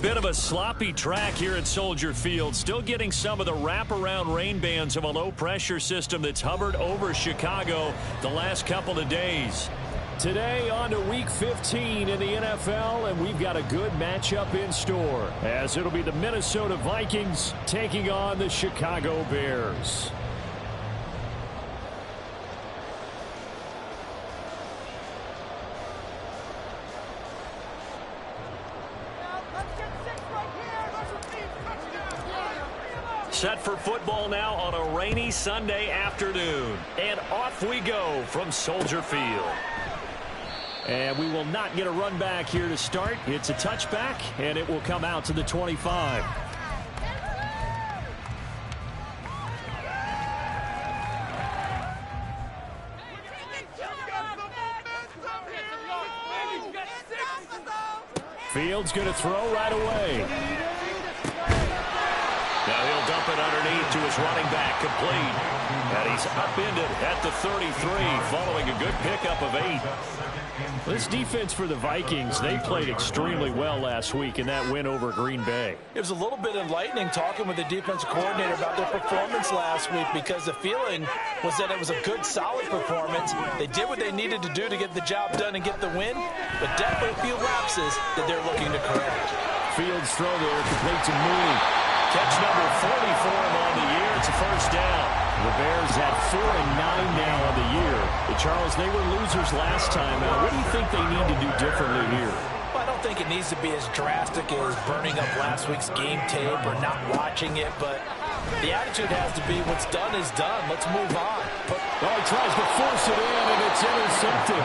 Bit of a sloppy track here at Soldier Field. Still getting some of the wraparound rain bands of a low-pressure system that's hovered over Chicago the last couple of days. Today on to Week 15 in the NFL, and we've got a good matchup in store, as it'll be the Minnesota Vikings taking on the Chicago Bears. Set for football now on a rainy Sunday afternoon. And off we go from Soldier Field. And we will not get a run back here to start. It's a touchback, and it will come out to the 25. Fields going to throw right away. Now he'll dump it underneath to his running back, complete. And he's upended at the 33, following a good pickup of 8. This defense for the Vikings, they played extremely well last week in that win over Green Bay. It was a little bit enlightening talking with the defensive coordinator about their performance last week, because the feeling was that it was a good, solid performance. They did what they needed to do to get the job done and get the win, but definitely a few lapses that they're looking to correct. Fields throw there, complete to Mooney. Catch number 40 for him on the year. It's a first down. The Bears at 4-9 now on the year. But Charles, they were losers last time out. What do you think they need to do differently here? Well, I don't think it needs to be as drastic as burning up last week's game tape or not watching it, but the attitude has to be what's done is done. Let's move on. Oh, he tries to force it in, and it's intercepted.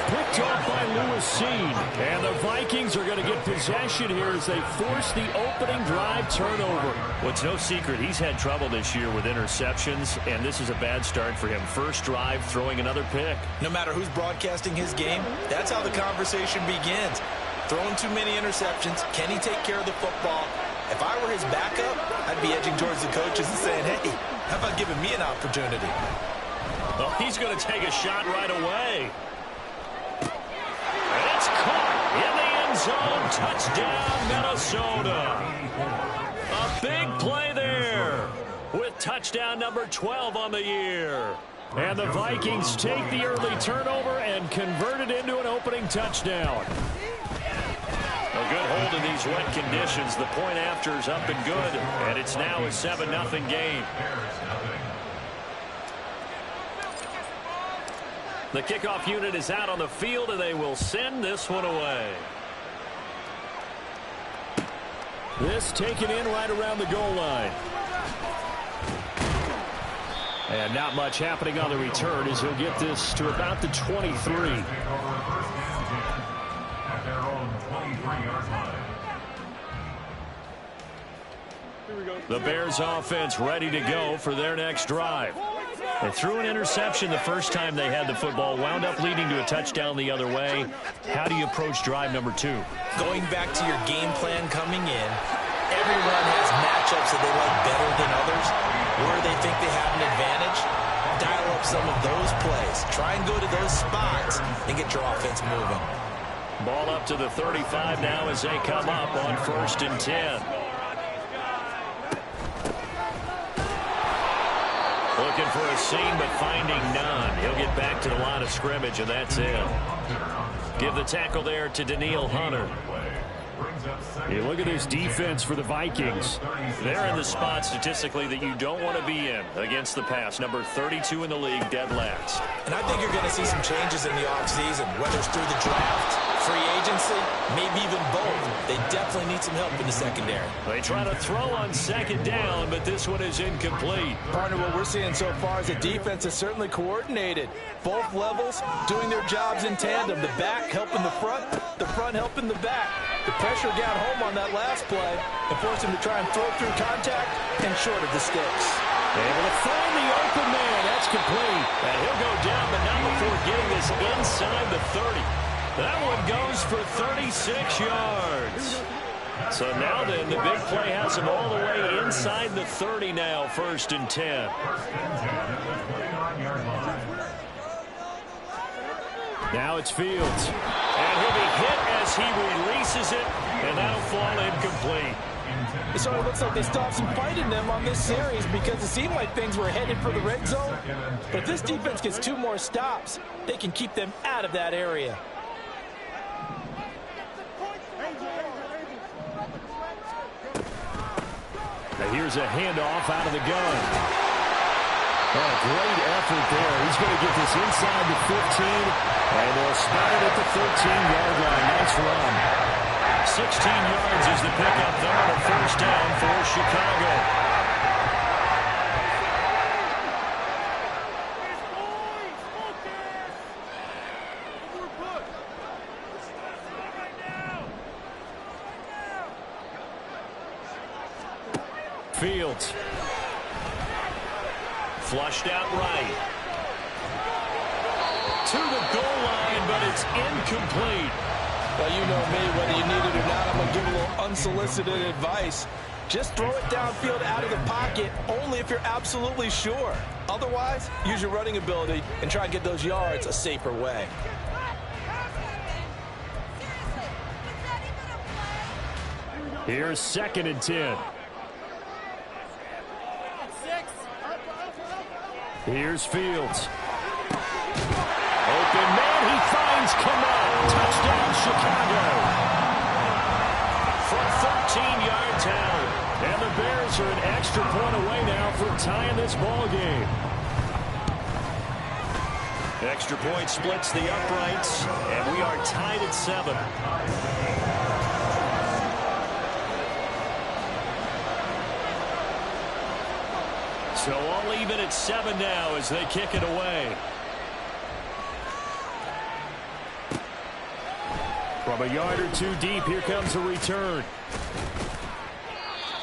Picked off by Lewis. And the Vikings are going to get possession here as they force the opening drive turnover. Well, it's no secret he's had trouble this year with interceptions, and this is a bad start for him. First drive, throwing another pick. No matter who's broadcasting his game, that's how the conversation begins. Throwing too many interceptions. Can he take care of the football? If I were his backup, I'd be edging towards the coaches and saying, hey, how about giving me an opportunity? Well, he's going to take a shot right away. It's caught in the end zone. Touchdown, Minnesota. A big play there with touchdown number 12 on the year. And the Vikings take the early turnover and convert it into an opening touchdown. A good hold in these wet conditions. The point after is up and good, and it's now a 7-0 game. The kickoff unit is out on the field, and they will send this one away. This taken in right around the goal line. And not much happening on the return as he'll get this to about the 23. The Bears offense ready to go for their next drive. They threw an interception the first time they had the football, wound up leading to a touchdown the other way. How do you approach drive number 2? Going back to your game plan coming in, everyone has matchups that they like better than others, where they think they have an advantage. Dial up some of those plays. Try and go to those spots and get your offense moving. Ball up to the 35 now as they come up on 1st and 10. Looking for a seam, but finding none. He'll get back to the line of scrimmage, and that's it. Give the tackle there to Daniil Hunter. Hey, look at this defense for the Vikings. They're in the spot statistically that you don't want to be in against the pass. Number 32 in the league, dead last. And I think you're going to see some changes in the offseason, whether it's through the draft, free agency, maybe even both. They definitely need some help in the secondary. They try to throw on second down, but this one is incomplete. Partner, what we're seeing so far is the defense is certainly coordinated. Both levels doing their jobs in tandem. The back helping the front helping the back. The pressure got home on that last play and forced him to try and throw through contact and short of the sticks. Able to find the open man. That's complete. And he'll go down, but not before getting this inside the 30. That one goes for 36 yards. So now then, the big play has him all the way inside the 30 now, 1st and 10. Now it's Fields. And he'll be hit as he releases it And that'll fall incomplete. It sort of looks like they still have some fight in them on this series because it seemed like things were headed for the red zone. But if this defense gets 2 more stops, they can keep them out of that area. Now here's a handoff out of the gun. Oh, great effort there. He's going to get this inside the 15, and they'll spot it at the 13-yard line. Nice run. 16 yards is the pickup there on a first down for Chicago. Fields. Flushed out right. To the goal line, but it's incomplete. Well, you know me, whether you need it or not, I'm going to give a little unsolicited advice. Just throw it downfield out of the pocket, only if you're absolutely sure. Otherwise, use your running ability and try and get those yards a safer way. Here's 2nd and 10. Here's Fields. Open man, he finds Kamal. Touchdown, Chicago. From 13 yards out. And the Bears are an extra point away now from tying this ball game. Extra point splits the uprights, and we are tied at 7. So all even at 7 now as they kick it away. From a yard or 2 deep, here comes a return.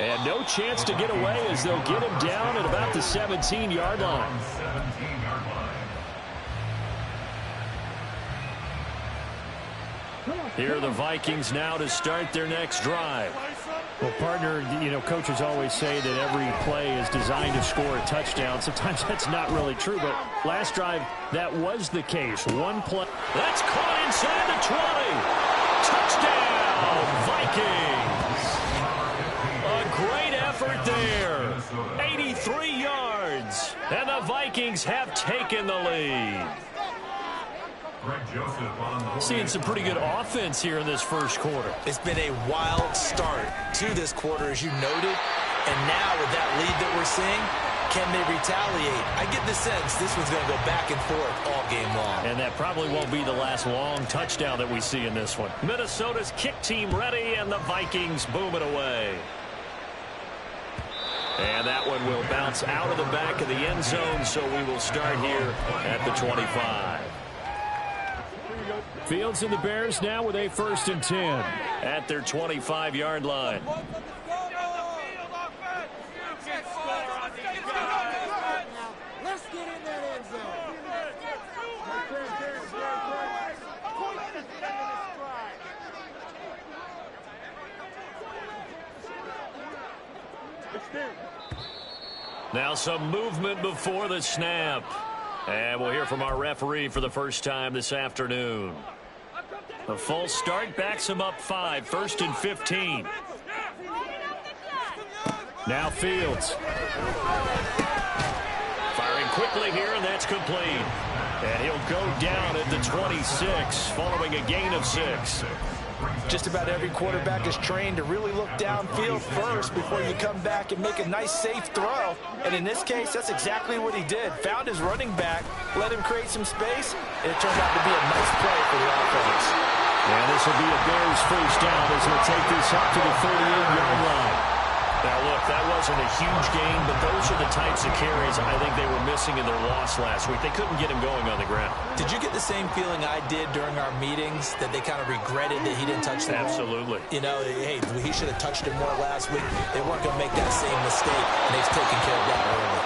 And no chance to get away as they'll get him down at about the 17-yard line. Here are the Vikings now to start their next drive. Well, partner, you know, coaches always say that every play is designed to score a touchdown. Sometimes that's not really true, but last drive, that was the case. One play. That's caught inside the 20. Touchdown, Vikings. A great effort there. 83 yards. And the Vikings have taken the lead. Seeing some pretty good offense here in this first quarter. It's been a wild start to this quarter, as you noted. And now with that lead that we're seeing, can they retaliate? I get the sense this one's going to go back and forth all game long. And that probably won't be the last long touchdown that we see in this one. Minnesota's kick team ready, and the Vikings boom it away. And that one will bounce out of the back of the end zone, so we will start here at the 25. Fields and the Bears now with a 1st and 10 at their 25-yard line. Let's get in that end zone. Now some movement before the snap. And we'll hear from our referee for the first time this afternoon. The false start backs him up 5, 1st and 15. Now Fields. Firing quickly here, and that's complete. And he'll go down at the 26 following a gain of 6. Just about every quarterback is trained to really look downfield first before you come back and make a nice, safe throw. And in this case, that's exactly what he did. Found his running back, let him create some space, and it turned out to be a nice play for the offense. And this will be a Bears first down as they'll take this up to the 38-yard line. Now, look, that wasn't a huge gain, but those are the types of carries I think they were missing in their loss last week. They couldn't get him going on the ground. Did you get the same feeling I did during our meetings, that they kind of regretted that he didn't touch the ball? Absolutely. You know, hey, he should have touched it more last week. They weren't going to make that same mistake, and they've taken care of that early.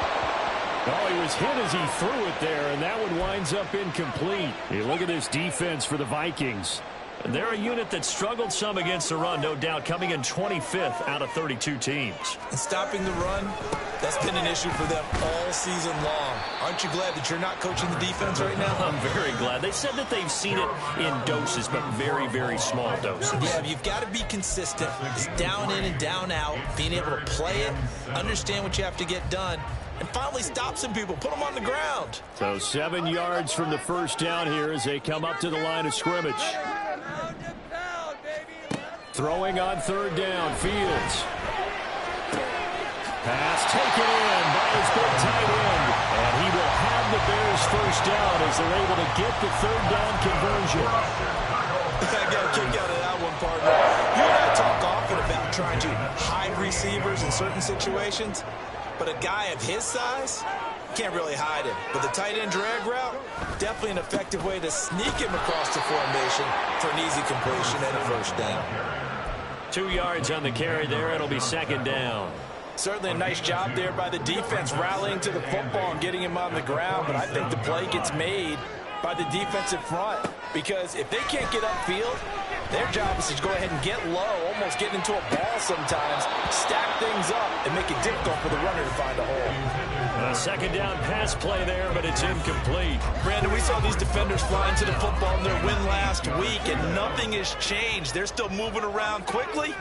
Oh, he was hit as he threw it there, and that one winds up incomplete. You look at this defense for the Vikings. They're a unit that struggled some against the run, no doubt, coming in 25th out of 32 teams. And stopping the run, that's been an issue for them all season long. Aren't you glad that you're not coaching the defense right now? I'm very glad. They said that they've seen it in doses, but very, very small doses. Yeah, you've got to be consistent. It's down in and down out, being able to play it, understand what you have to get done, and finally stop some people, put them on the ground. So 7 yards from the first down here as they come up to the line of scrimmage. Throwing on third down, Fields. Pass taken in by his big tight end. And he will have the Bears first down as they're able to get the third down conversion. I got a kick out of that one, partner. You and I talk often about trying to hide receivers in certain situations, but a guy of his size can't really hide him. But the tight end drag route, definitely an effective way to sneak him across the formation for an easy completion and a first down. 2 yards on the carry there. It'll be second down. Certainly a nice job there by the defense rallying to the football and getting him on the ground, but I think the play gets made by the defensive front because if they can't get upfield, their job is to go ahead and get low, almost get into a ball sometimes, stack things up, and make it difficult for the runner to find a hole. A second down pass play there, but it's incomplete. Brandon, we saw these defenders flying to the football in their win last week, and nothing has changed. They're still moving around quickly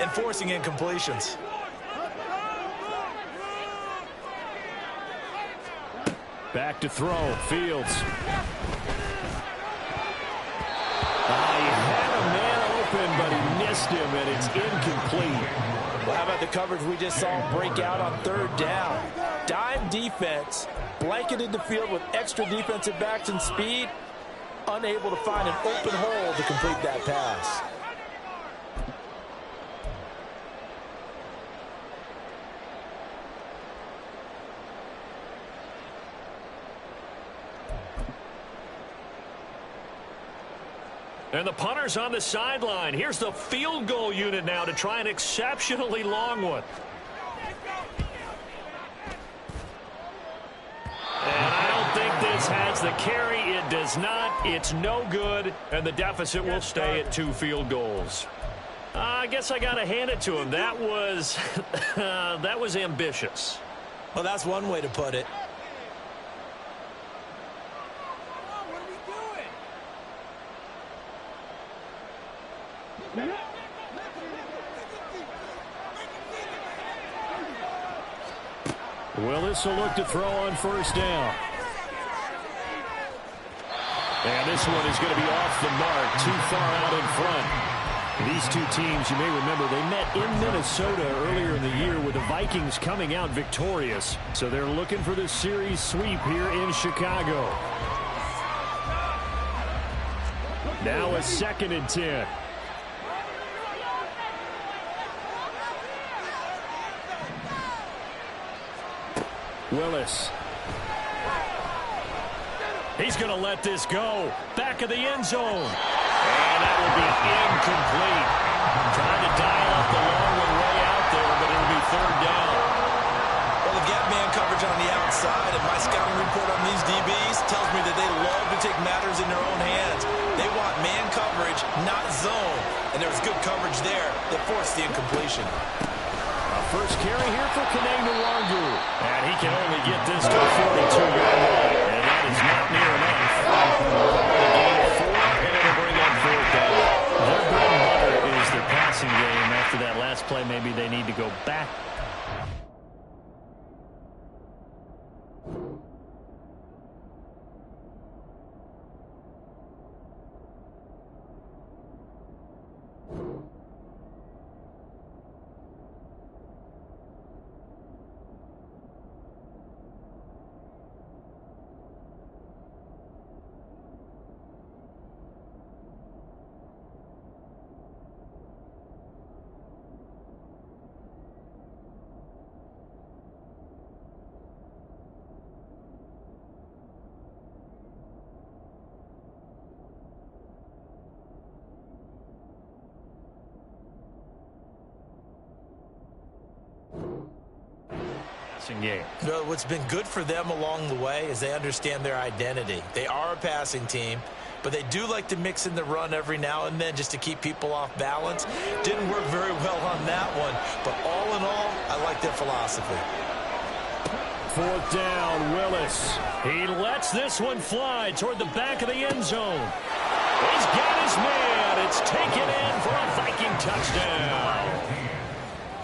and forcing incompletions. Back to throw, Fields. He had a man open, but he missed him, and it's incomplete. Well, how about the coverage we just saw him break out on third down? Dime defense, blanketed the field with extra defensive backs and speed, unable to find an open hole to complete that pass. And the punter's on the sideline. Here's the field goal unit now to try an exceptionally long one. And I don't think this has the carry. It does not. It's no good. And the deficit will stay at 2 field goals. I guess I got to hand it to him. That was, that was ambitious. Well, that's one way to put it. Willis will look to throw on first down. And this one is going to be off the mark, too far out in front. These two teams, you may remember, they met in Minnesota earlier in the year with the Vikings coming out victorious. So they're looking for the series sweep here in Chicago. Now a 2nd and 10. Willis. He's going to let this go. Back of the end zone. And that will be incomplete. Trying to dial up the long one way out there, but it'll be third down. Well, they've got man coverage on the outside, and my scouting report on these DBs tells me that they love to take matters in their own hands. They want man coverage, not zone. And there was good coverage there that forced the incompletion. First carry here for Kanang Nwangu. And he can only get this to a 42-yard line. And that is not near enough. The gain of 4, and it'll bring up fourth down. Their bread and butter is their passing game. After that last play, maybe they need to go back. Game. Well, what's been good for them along the way is they understand their identity. They are a passing team. but they do like to mix in the run every now and then just to keep people off balance. Didn't work very well on that one, but all in all, I like their philosophy. Fourth down, Willis. He lets this one fly toward the back of the end zone. He's got his man. It's taken in for a Viking touchdown.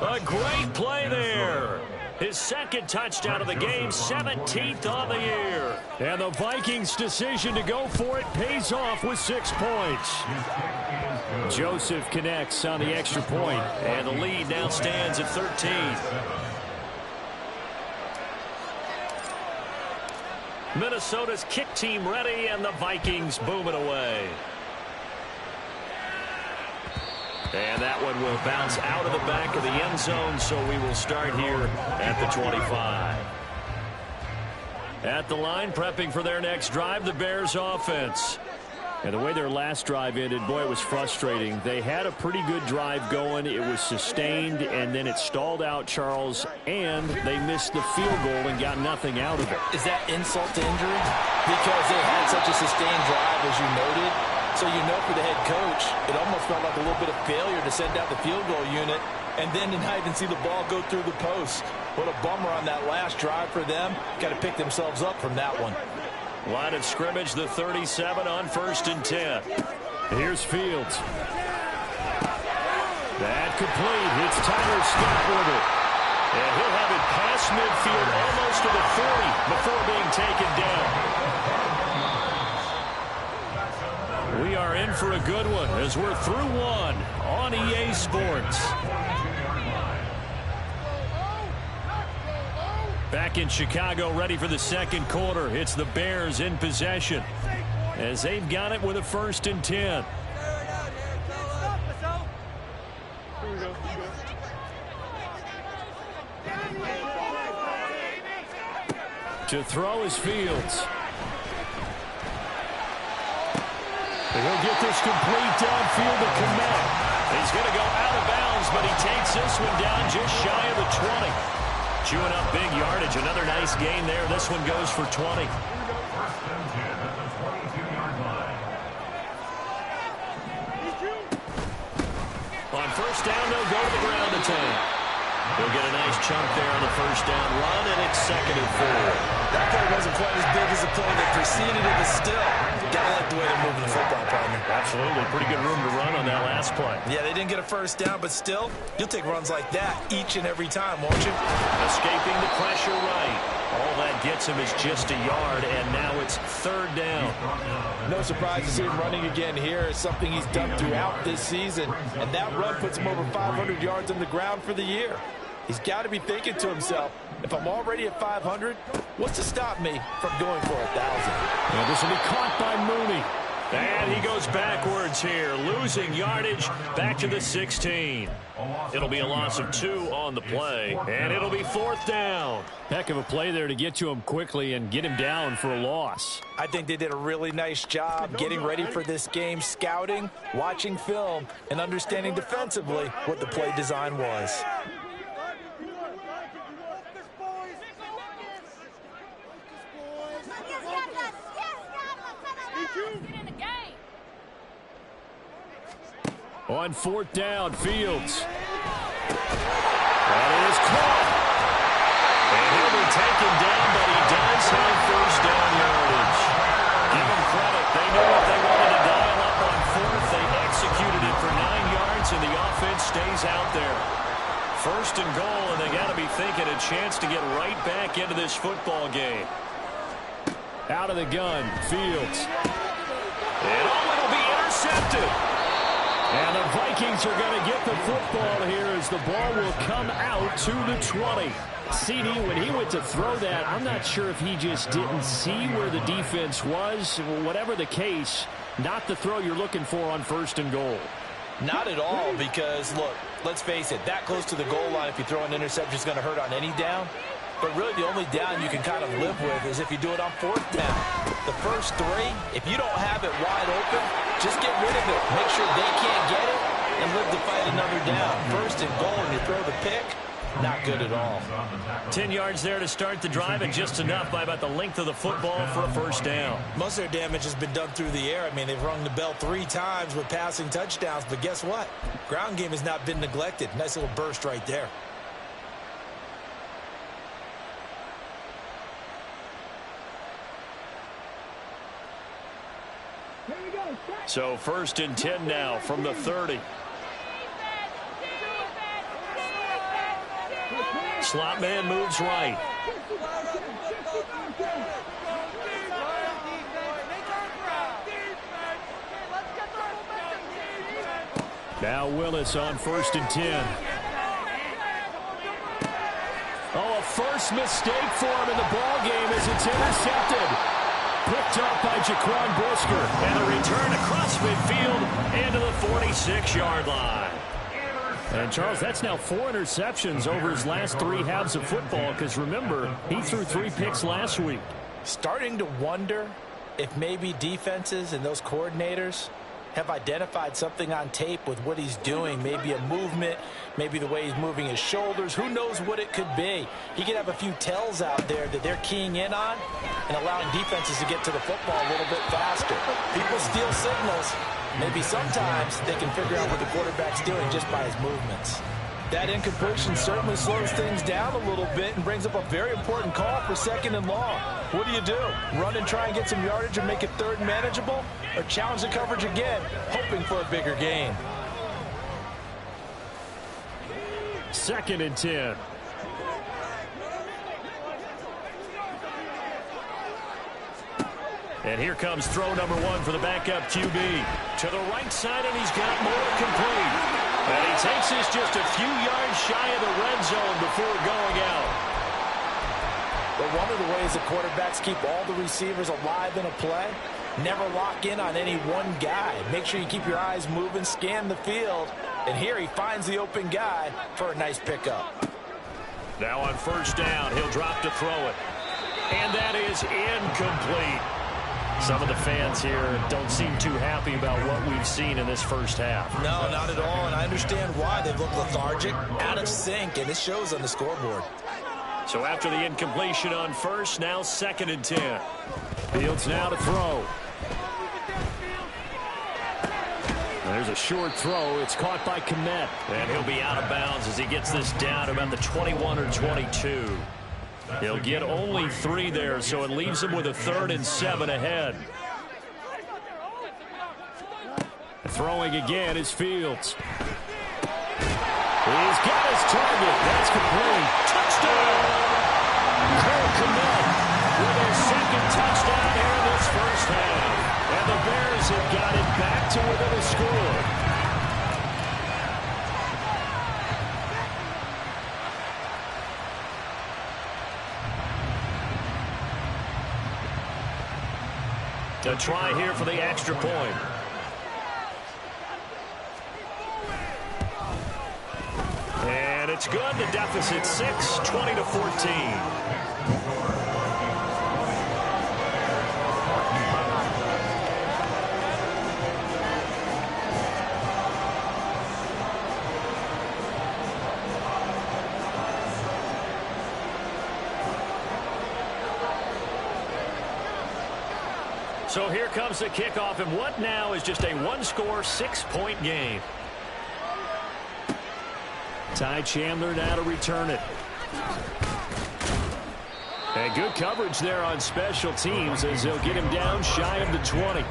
A great play there. His second touchdown of the game, 17th on the year. And the Vikings' decision to go for it pays off with 6 points. Joseph connects on the extra point, and the lead now stands at 13. Minnesota's kick team ready, and the Vikings boom it away. And that one will bounce out of the back of the end zone, so we will start here at the 25. At the line, prepping for their next drive, the Bears offense. And the way their last drive ended, boy, it was frustrating. They had a pretty good drive going. It was sustained, and then it stalled out, Charles, and they missed the field goal and got nothing out of it. Is that insult to injury? Because they had such a sustained drive, as you noted. So you know for the head coach, it almost felt like a little bit of failure to send out the field goal unit and then to not even see the ball go through the post. What a bummer on that last drive for them. Got to pick themselves up from that one. Line of scrimmage, the 37 on 1st and 10. Here's Fields. That complete. It's Tyler Scott with it. And he'll have it past midfield almost to the 40 before being taken down. We are in for a good one as we're through one on EA Sports. Back in Chicago, ready for the second quarter. It's the Bears in possession as they've got it with a 1st and 10. To throw is Fields. He'll get this complete downfield to Kmet. He's going to go out of bounds, but he takes this one down just shy of the 20. Chewing up big yardage. Another nice gain there. This one goes for 20. On 1st down, they'll go to the ground attack. They'll get a nice chunk there on the 1st down run, and it's 2nd and 4. That play wasn't quite as big as the play that preceded it, but still, gotta like the way they're moving the football, partner. Absolutely. Pretty good room to run on that last play. Yeah, they didn't get a 1st down, but still, you'll take runs like that each and every time, won't you? Escaping the pressure right. All that gets him is just a yard, and now it's 3rd down. No surprise to see him running again here. It's something he's done throughout this season, and that run puts him over 500 yards on the ground for the year. He's got to be thinking to himself, if I'm already at 500, what's to stop me from going for 1,000? Well, this will be caught by Mooney. And he goes backwards here, losing yardage back to the 16. It'll be a loss of 2 on the play, and it'll be 4th down. Heck of a play there to get to him quickly and get him down for a loss. I think they did a really nice job getting ready for this game, scouting, watching film, and understanding defensively what the play design was. On 4th down, Fields. That is caught. And he'll be taken down, but he does have 1st down yardage. Give him credit. They knew if they wanted to dial up on 4th, they executed it for 9 yards, and the offense stays out there. 1st and goal, and they got to be thinking a chance to get right back into this football game. Out of the gun, Fields. And it'll be intercepted. And the Vikings are going to get the football here as the ball will come out to the 20. CD, when he went to throw that, I'm not sure if he just didn't see where the defense was. Whatever the case, not the throw you're looking for on 1st and goal. Not at all, because, look, let's face it, that close to the goal line, if you throw an interception, is going to hurt on any down. But really, the only down you can kind of live with is if you do it on 4th down. The first 3, if you don't have it wide open, just get rid of it. Make sure they can't get it and live to fight another down. 1st and goal, and you throw the pick, Not good at all. 10 yards there to start the drive, and just enough by about the length of the football for a first down. Most of their damage has been done through the air. I mean, they've rung the bell 3 times with passing touchdowns, but guess what? Ground game has not been neglected. Nice little burst right there. So 1st and 10 now from the 30. Slot man moves right. Now Willis on 1st and 10. Oh, a first mistake for him in the ball game as it's intercepted. Picked up by Jaquan Brisker. And a return across midfield into the 46-yard line. And, Charles, that's now 4 interceptions over his last 3 halves of football because, remember, he threw 3 picks last week. Starting to wonder if maybe defenses and those coordinators have identified something on tape with what he's doing. Maybe a movement, maybe the way he's moving his shoulders. Who knows what it could be? He could have a few tells out there that they're keying in on and allowing defenses to get to the football a little bit faster. People steal signals. Maybe sometimes they can figure out what the quarterback's doing just by his movements. That incompletion certainly slows things down a little bit and brings up a very important call for 2nd and long. What do? Run and try and get some yardage and make it 3rd and manageable? Or challenge the coverage again, hoping for a bigger gain? 2nd and 10. And here comes throw number 1 for the backup QB. To the right side, and he's got more complete. And he takes this just a few yards shy of the red zone before going out. But one of the ways that quarterbacks keep all the receivers alive in a play, never lock in on any one guy. Make sure you keep your eyes moving, scan the field. And here he finds the open guy for a nice pickup. Now on 1st down, he'll drop to throw it. And that is incomplete. Some of the fans here don't seem too happy about what we've seen in this first half. No, not at all, and I understand why. They've looked lethargic, out of sync, and it shows on the scoreboard. So after the incompletion on 1st, now 2nd and 10. Fields now to throw. There's a short throw. It's caught by Kmet. And he'll be out of bounds as he gets this down about the 21 or 22. He'll get only 3 there, so it leaves him with a 3rd and 7 ahead. Throwing again is Fields. He's got his target. That's complete. Touchdown! Cole Kmet with his 2nd touchdown here in this first half. And the Bears have got it back to within a score. A try here for the extra point. And it's good. The deficit 6, 20-14. So here comes the kickoff, and what now is just a 1-score, 6-point game. Ty Chandler now to return it. And good coverage there on special teams as they'll get him down shy of the 20. At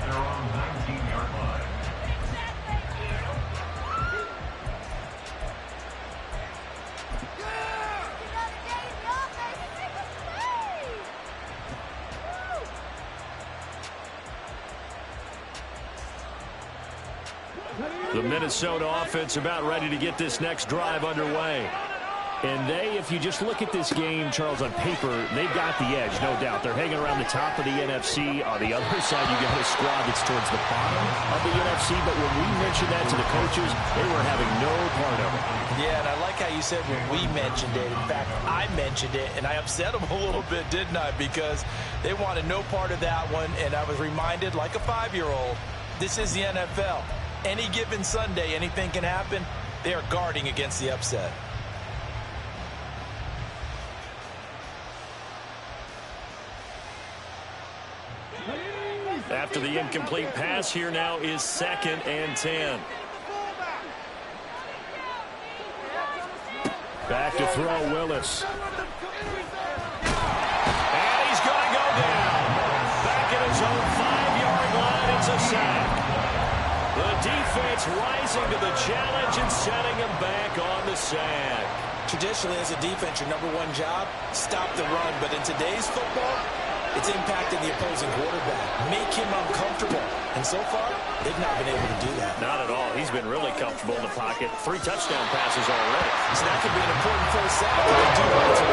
their own 19-yard line. The Minnesota offense about ready to get this next drive underway. And they, if you just look at this game, Charles, on paper, they've got the edge, no doubt. They're hanging around the top of the NFC. On the other side, you got a squad that's towards the bottom of the NFC. But when we mentioned that to the coaches, they were having no part of it. Yeah, and I like how you said when we mentioned it. In fact, I mentioned it, and I upset them a little bit, didn't I? Because they wanted no part of that one, and I was reminded, like a 5-year-old, this is the NFL. Any given Sunday, anything can happen. They are guarding against the upset. After the incomplete pass, here now is 2nd and 10. Back to throw, Willis. And he's going to go down. Back at his own 5-yard line, it's a sack. The defense rising to the challenge and setting him back on the sack. Traditionally, as a defense, your #1 job, stop the run. But in today's football, it's impacting the opposing quarterback. Make him uncomfortable. And so far, they've not been able to do that. Not at all. He's been really comfortable in the pocket. 3 touchdown passes already. So that could be an important first sack if they do run it.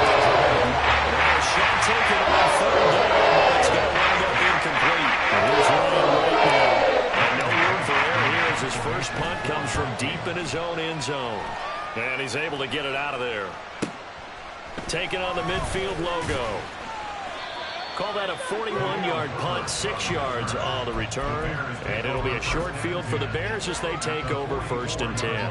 Now a shot taken on 3rd down, but it's going to wind up incomplete. And he's running right now. And no room for error here as his first punt comes from deep in his own end zone. And he's able to get it out of there. Taking on the midfield logo. Call that a 41-yard punt, 6 yards on the return. And it'll be a short field for the Bears as they take over 1st and 10.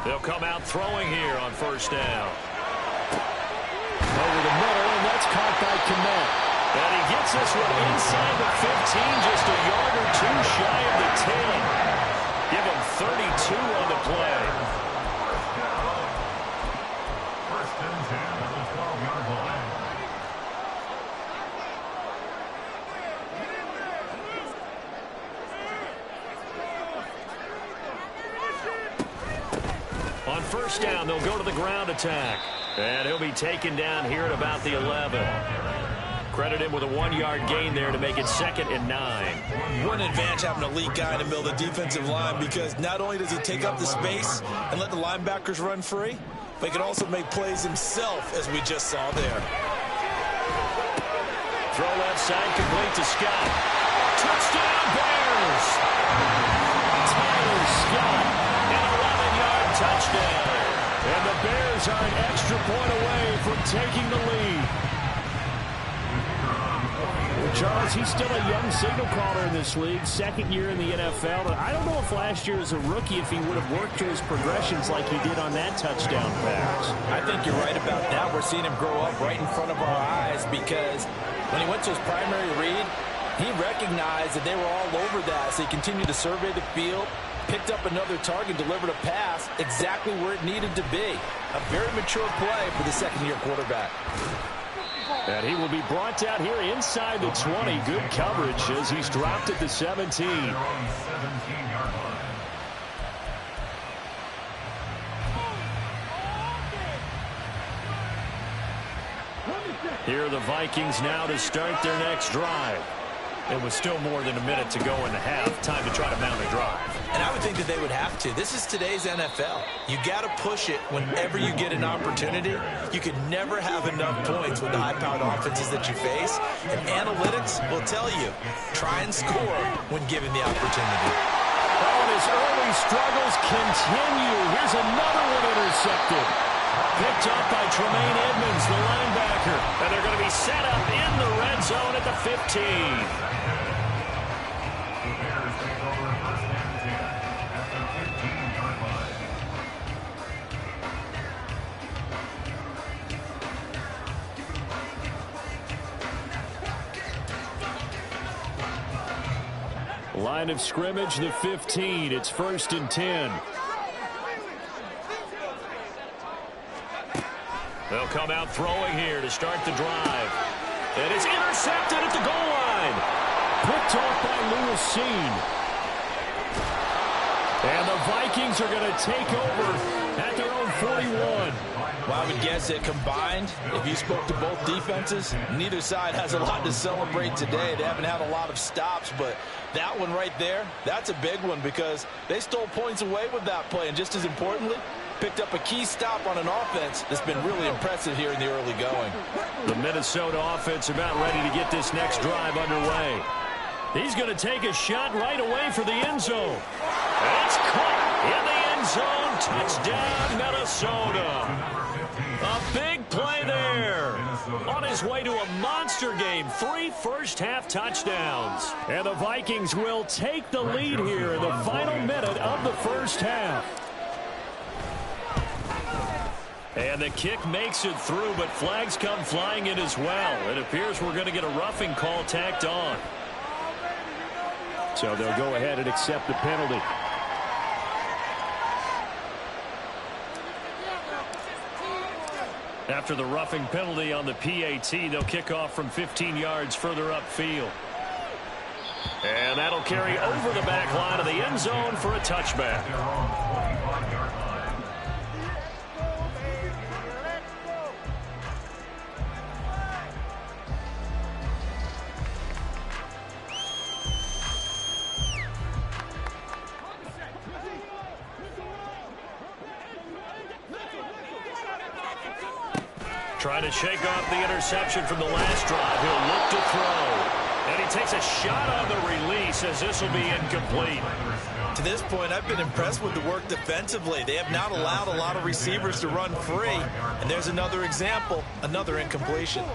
They'll come out throwing here on 1st down. Over the middle, and that's caught by Kmet. And he gets this one inside the 15, just a yard or 2 shy of the 10. Give him 32 on the play. 1st and 10 at the 12-yard line. On 1st down, they'll go to the ground attack. And he'll be taken down here at about the 11. Credit him with a 1-yard gain there to make it 2nd and 9. One advantage having an elite guy in the middle of the defensive line, because not only does he take up the space and let the linebackers run free, but he can also make plays himself, as we just saw there. Throw left side, complete to Scott. Touchdown, Bears! Tyler Scott, an 11-yard touchdown. And the Bears are an extra point away from taking the lead. Well, Charles, he's still a young signal caller in this league, 2nd year in the NFL. But I don't know if last year as a rookie, if he would have worked through his progressions like he did on that touchdown pass. I think you're right about that. We're seeing him grow up right in front of our eyes, because when he went to his primary read, he recognized that they were all over that. So he continued to survey the field, picked up another target, delivered a pass exactly where it needed to be. A very mature play for the 2nd-year quarterback. And he will be brought down here inside the 20. Good coverage as he's dropped at the 17. Here are the Vikings now to start their next drive. It was still more than a minute to go in the half. Time to try to mount a drive. And I would think that they would have to. This is today's NFL. You got to push it whenever you get an opportunity. You can never have enough points with the high-powered offenses that you face. And analytics will tell you, try and score when given the opportunity. Oh, and his early struggles continue. Here's another one intercepted. Picked up by Tremaine Edmonds, the linebacker. And they're going to be set up in the red zone at the 15. Line of scrimmage, the 15. It's 1st and 10. They'll come out throwing here to start the drive. And it's intercepted at the goal line. Picked off by Lewis Seen. And the Vikings are going to take over at their own 41. Well, I would guess that combined, if you spoke to both defenses, neither side has a lot to celebrate today. They haven't had a lot of stops, but that one right there, that's a big one, because they stole points away with that play. And just as importantly, Picked up a key stop on an offense that's been really impressive here in the early going. The Minnesota offense about ready to get this next drive underway. He's going to take a shot right away for the end zone. It's caught in the end zone. Touchdown, Minnesota. A big play there. On his way to a monster game. 3 first-half touchdowns. And the Vikings will take the lead here in the final minute of the first half. And the kick makes it through, but flags come flying in as well. It appears we're going to get a roughing call tacked on. So they'll go ahead and accept the penalty. After the roughing penalty on the PAT, they'll kick off from 15 yards further upfield. And that'll carry over the back line of the end zone for a touchback. Trying to shake off the interception from the last drive. He'll look to throw. And he takes a shot on the release as this will be incomplete. To this point, I've been impressed with the work defensively. They have not allowed a lot of receivers to run free. And there's another example, another incompletion.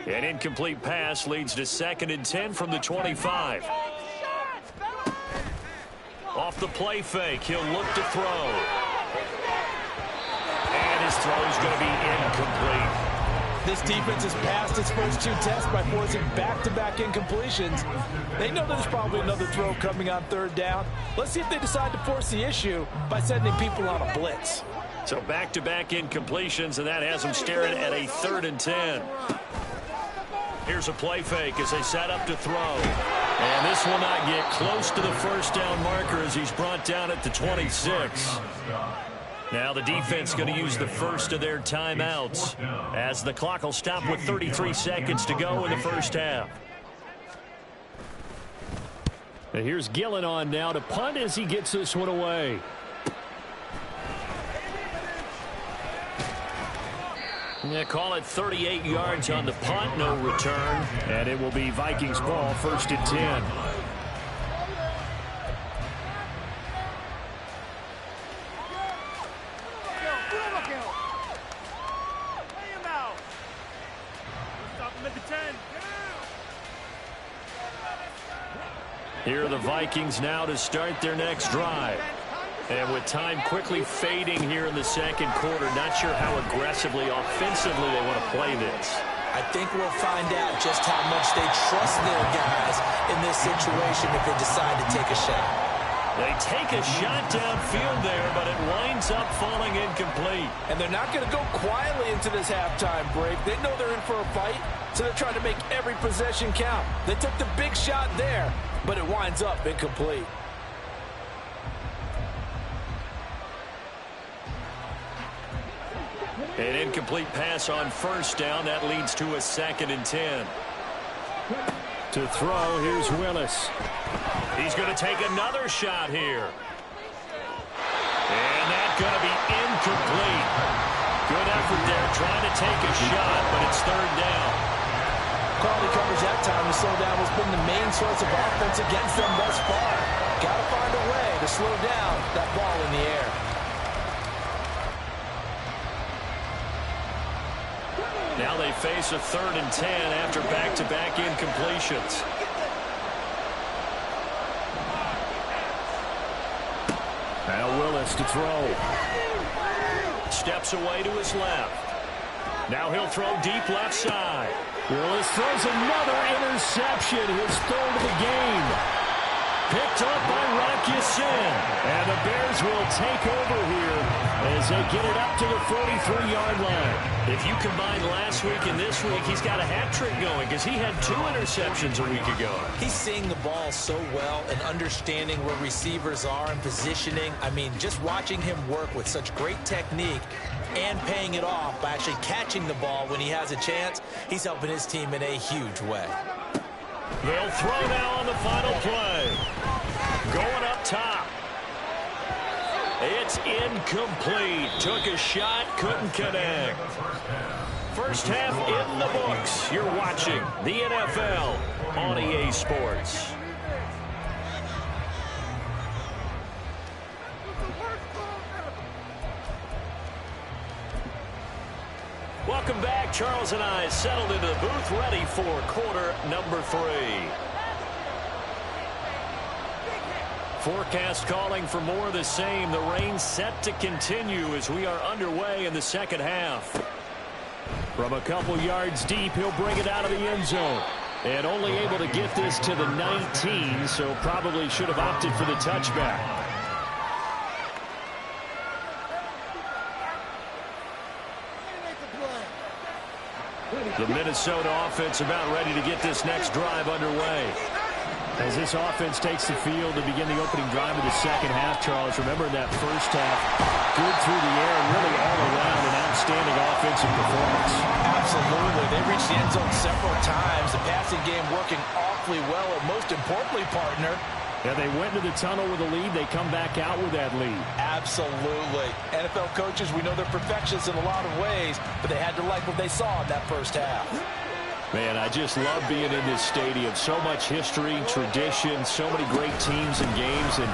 An incomplete pass leads to 2nd and 10 from the 25. Off the play fake, he'll look to throw. And his throw is going to be incomplete. This defense has passed its first 2 tests by forcing back-to-back incompletions. They know there's probably another throw coming on 3rd down. Let's see if they decide to force the issue by sending people on a blitz. So back-to-back incompletions, and that has them staring at a 3rd and 10. Here's a play fake as they set up to throw. And this will not get close to the first down marker as he's brought down at the 26. Now the defense going to use the first of their timeouts as the clock will stop with 33 seconds to go in the first half. And here's Gillen on now to punt as he gets this one away. Yeah, call it 38 yards on the punt, no return. And it will be Vikings ball, 1st and 10. Here are the Vikings now to start their next drive. And with time quickly fading here in the 2nd quarter, not sure how aggressively, offensively they want to play this. I think we'll find out just how much they trust their guys in this situation if they decide to take a shot. They take a shot downfield there, but it winds up falling incomplete. And they're not going to go quietly into this halftime break. They know they're in for a fight, so they're trying to make every possession count. They took the big shot there, but it winds up incomplete. An incomplete pass on 1st down. That leads to a 2nd and 10. To throw, here's Willis. He's going to take another shot here. And that's going to be incomplete. Good effort there trying to take a shot, but it's 3rd down. Quality coverage that time. The slowdown has been the main source of offense against them thus far. Got to find a way to slow down that ball in the air. Now they face a 3rd and 10 after back-to-back incompletions. Now Willis to throw. Steps away to his left. Now he'll throw deep left side. Willis throws another interception, his 3rd of the game. picked up by Rocky Sin. And the Bears will take over here as they get it up to the 43-yard line. If you combine last week and this week, he's got a hat trick going because he had 2 interceptions a week ago. He's seeing the ball so well and understanding where receivers are and positioning. I mean, just watching him work with such great technique and paying it off by actually catching the ball when he has a chance, he's helping his team in a huge way. They'll throw now on the final play. Going up top. It's incomplete. Took a shot, couldn't connect. First half in the books. You're watching the NFL on EA Sports. Welcome back. Charles and I settled into the booth, ready for quarter number 3. Forecast calling for more of the same. The rain set to continue as we are underway in the second half. From a couple yards deep, he'll bring it out of the end zone. And only able to get this to the 19, so probably should have opted for the touchback. The Minnesota offense about ready to get this next drive underway. As this offense takes the field to begin the opening drive of the second half, Charles, remember in that first half, good through the air and really all around an outstanding offensive performance. Absolutely. They reached the end zone several times. The passing game working awfully well, and most importantly, partner, yeah, they went to the tunnel with a lead. They come back out with that lead. Absolutely. NFL coaches, we know they're perfectionists in a lot of ways, but they had to like what they saw in that first half. Man, I just love being in this stadium. So much history, tradition, so many great teams and games, and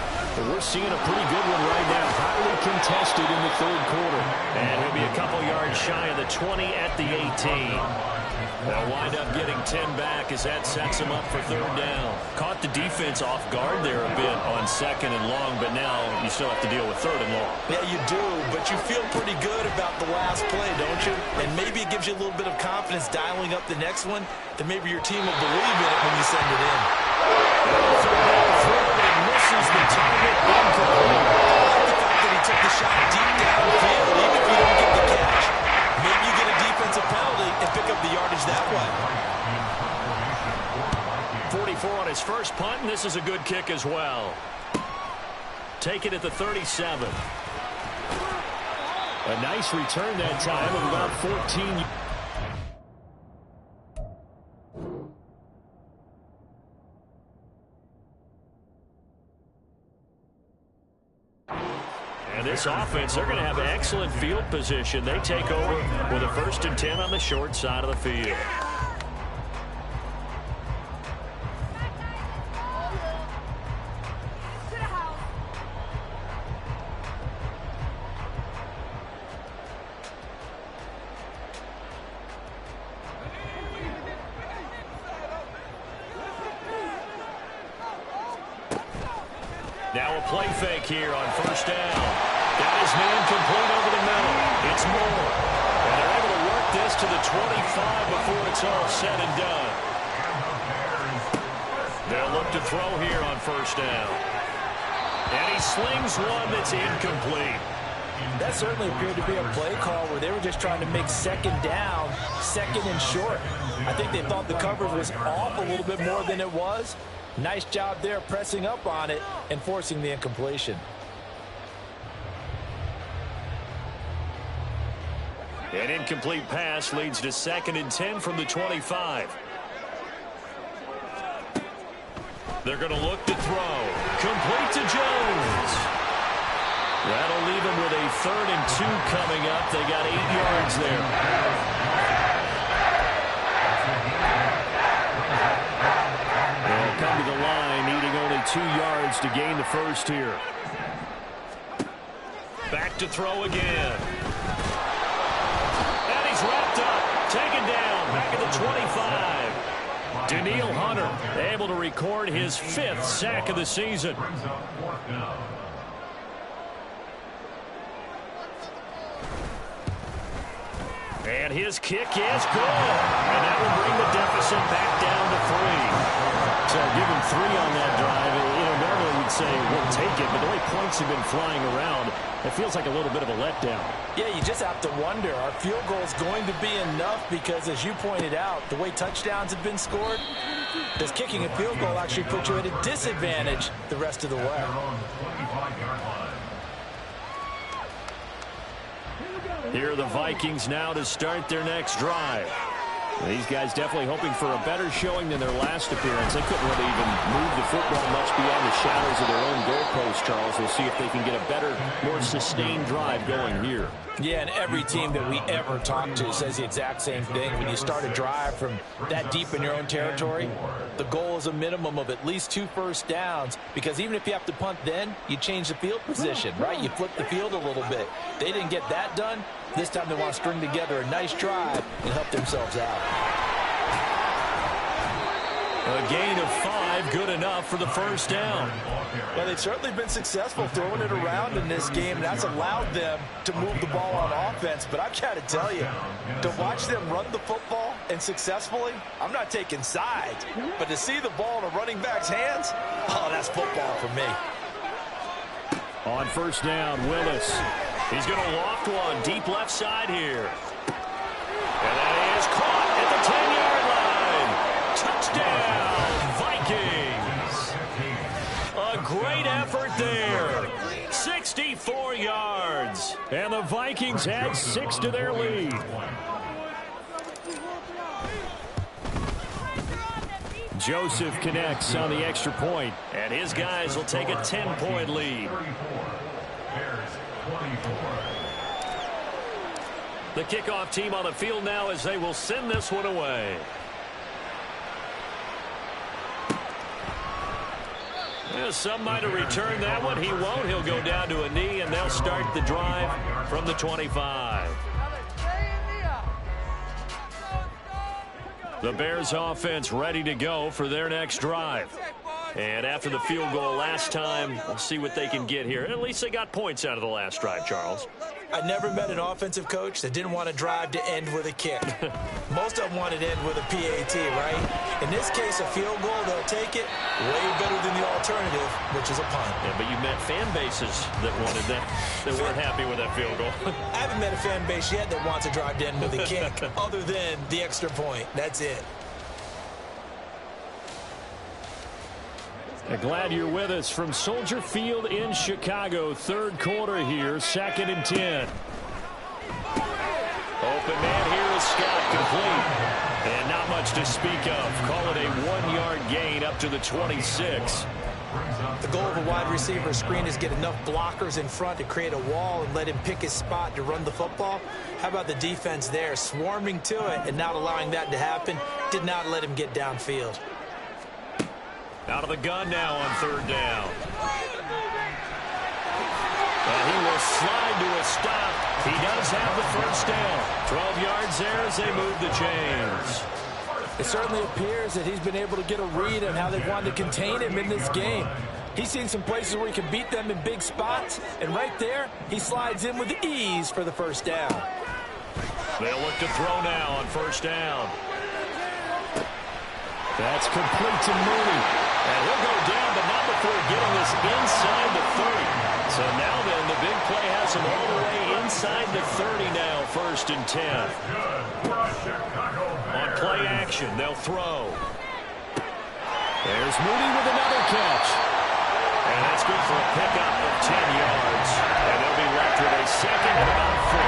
we're seeing a pretty good one right now. Highly contested in the third quarter. And he'll be a couple yards shy of the 20 at the 18. They'll wind up getting 10 back as that sets them up for third down. Caught the defense off guard there a bit on second and long, but now you still have to deal with third and long. Yeah, you do, but you feel pretty good about the last play, don't you? And maybe it gives you a little bit of confidence dialing up the next one, that maybe your team will believe in it when you send it in. And misses the target incomplete. The fact that he took the shot deep downfield, even if you don't get the catch, maybe you get a defensive penalty and pick up the yardage that way. 44 on his first punt, and this is a good kick as well. Take it at the 37. A nice return that time of about 14. And this offense, they're going to have excellent field position. They take over with a 1st and 10 on the short side of the field. Now a play fake here on first down. That is man complete over the middle. It's Moore. And they're able to work this to the 25 before it's all said and done. They'll look to throw here on first down. And he slings one that's incomplete. That certainly appeared to be a play call where they were just trying to make second down, second and short. I think they thought the coverage was off a little bit more than it was. Nice job there pressing up on it and forcing the incompletion. An incomplete pass leads to 2nd and 10 from the 25. They're going to look to throw. Complete to Jones. That'll leave them with a 3rd and 2 coming up. They got 8 yards there. Come to the line, needing only 2 yards to gain the first here. Back to throw again. And he's wrapped up, taken down, back at the 25. Daniil Hunter able to record his 5th sack of the season. And his kick is good. And that will bring the deficit back down to 3. So give him 3 on that drive. you'd say we'll take it, but the way points have been flying around, it feels like a little bit of a letdown. Yeah, you just have to wonder, are field goals going to be enough? Because as you pointed out, the way touchdowns have been scored, does kicking a field goal actually put you at a disadvantage the rest of the way? Here are the Vikings now to start their next drive. These guys definitely hoping for a better showing than their last appearance. They couldn't really even move the football much beyond the shadows of their own goalpost, Charles. We'll see if they can get a better, more sustained drive going here. Yeah, and every team that we ever talk to says the exact same thing. When you start a drive from that deep in your own territory, the goal is a minimum of at least 2 first downs, because even if you have to punt then, you change the field position, right? You flip the field a little bit. They didn't get that done. This time they want to string together a nice drive and help themselves out. A gain of 5, good enough for the first down. Well, they've certainly been successful throwing it around in this game. That's allowed them to move the ball on offense. But I've got to tell you, to watch them run the football and successfully, I'm not taking sides. But to see the ball in a running back's hands, oh, that's football for me. On first down, Willis. He's going to loft one deep left side here. And that is caught at the 10-yard line. Touchdown, Vikings. A great effort there. 64 yards. And the Vikings add 6 to their lead. Joseph connects on the extra point. And his guys will take a 10-point lead. The kickoff team on the field now as they will send this one away. Yeah, some might have returned that one. He won't. He'll go down to a knee, and they'll start the drive from the 25. The Bears offense ready to go for their next drive. And after the field goal last time, we'll see what they can get here. At least they got points out of the last drive, Charles. I never met an offensive coach that didn't want a drive to end with a kick. Most of them wanted to end with a PAT, right? In this case, a field goal, they'll take it way better than the alternative, which is a punt. Yeah, but you met fan bases that wanted that, that weren't happy with that field goal. I haven't met a fan base yet that wants a drive to end with a kick, other than the extra point. That's it. Glad you're with us from Soldier Field in Chicago. Third quarter here, 2nd and 10. Open man here is Scott, complete. And not much to speak of. Call it a 1-yard gain up to the 26. The goal of a wide receiver screen is get enough blockers in front to create a wall and let him pick his spot to run the football. How about the defense there, swarming to it and not allowing that to happen? Did not let him get downfield. Out of the gun now on third down. And he will slide to a stop. He does have the first down. 12 yards there as they move the chains. It certainly appears that he's been able to get a read on how they wanted to contain him in this game. He's seen some places where he can beat them in big spots, and right there, he slides in with ease for the first down. They'll look to throw now on first down. That's complete to Mooney. And he'll go down, but not before getting this inside the 30. So now then, the big play has him all the way inside the 30 now, 1st and 10. On play action, they'll throw. There's Mooney with another catch. And that's good for a pickup of 10 yards. And they'll be left with a second and about 4.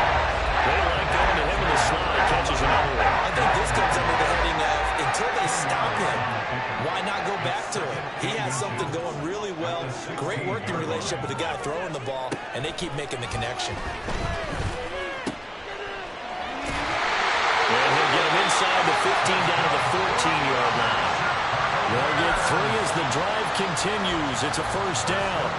They like going to him in the slot. Catches another one. I think this comes under the heading of, until they stop him, why not go back to it? He has something going really well. Great working relationship with the guy throwing the ball, and they keep making the connection. And he'll get him inside the 15 down to the 14-yard line. They'll get 3 as the drive continues. It's a first down.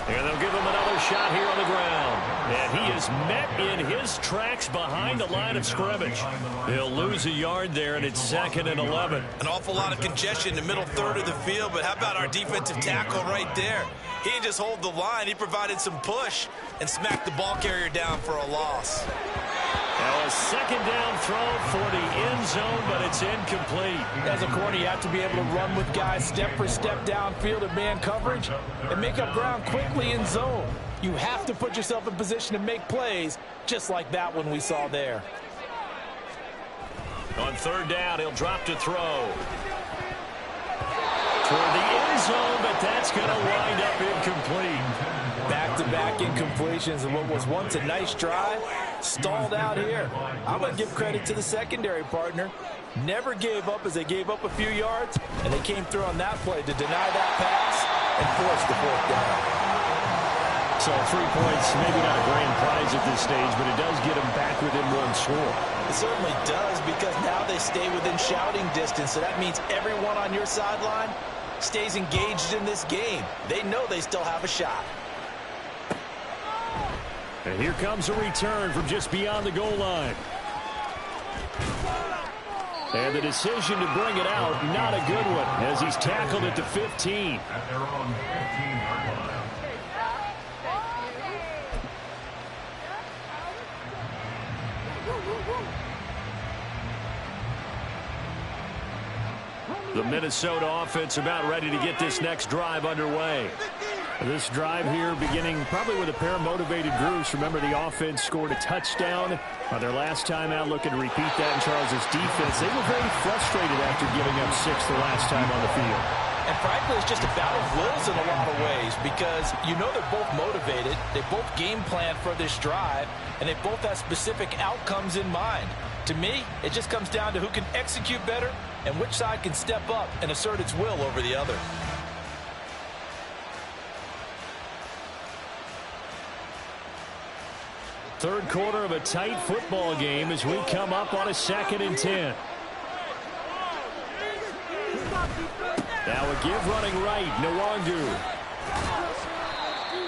And they'll give him another shot here on the ground. And he is met in his tracks behind the line of scrimmage. He'll lose a yard there, and it's 2nd and 11. An awful lot of congestion in the middle third of the field, but how about our defensive tackle right there? He didn't just hold the line. He provided some push and smacked the ball carrier down for a loss. Now a second down throw for the end zone, but it's incomplete. As a corner, you have to be able to run with guys step for step downfield in man coverage and make up ground quickly in zone. You have to put yourself in position to make plays, just like that one we saw there. On third down, he'll drop to throw. Toward the end zone, but that's going to wind up incomplete. Back-to-back incompletions of what was once a nice drive, stalled out here. I'm going to give credit to the secondary partner. Never gave up as they gave up a few yards, and they came through on that play to deny that pass and force the fourth down. So 3 points, maybe not a grand prize at this stage, but it does get them back within one score. It certainly does, because now they stay within shouting distance, so that means everyone on your sideline stays engaged in this game. They know they still have a shot. And here comes a return from just beyond the goal line. And the decision to bring it out, not a good one, as he's tackled at the 15. At their own 15-yard line. The Minnesota offense about ready to get this next drive underway. This drive here beginning probably with a pair of motivated groups. Remember, the offense scored a touchdown on their last time out, looking to repeat that in Charles' defense. They were very frustrated after giving up 6 the last time on the field. And frankly, it's just a battle of wills in a lot of ways, because you know they're both motivated, they both game plan for this drive, and they both have specific outcomes in mind. To me, it just comes down to who can execute better and which side can step up and assert its will over the other. Third quarter of a tight football game as we come up on a 2nd and 10. Now a give running right, Nwangu.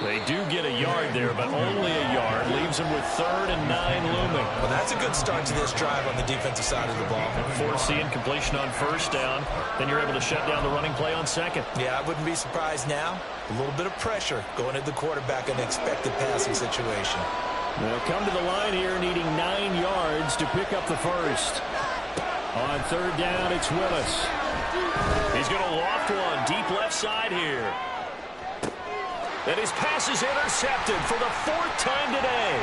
They do get a yard there, but only a yard. Leaves them with 3rd and 9 looming. Well, that's a good start to this drive on the defensive side of the ball. Force the incompletion on 1st down. Then you're able to shut down the running play on 2nd. Yeah, I wouldn't be surprised now. A little bit of pressure going at the quarterback in an expected passing situation. They'll come to the line here needing 9 yards to pick up the 1st. On 3rd down, it's Willis. He's going to loft one deep left side here. And his pass is intercepted for the 4th time today.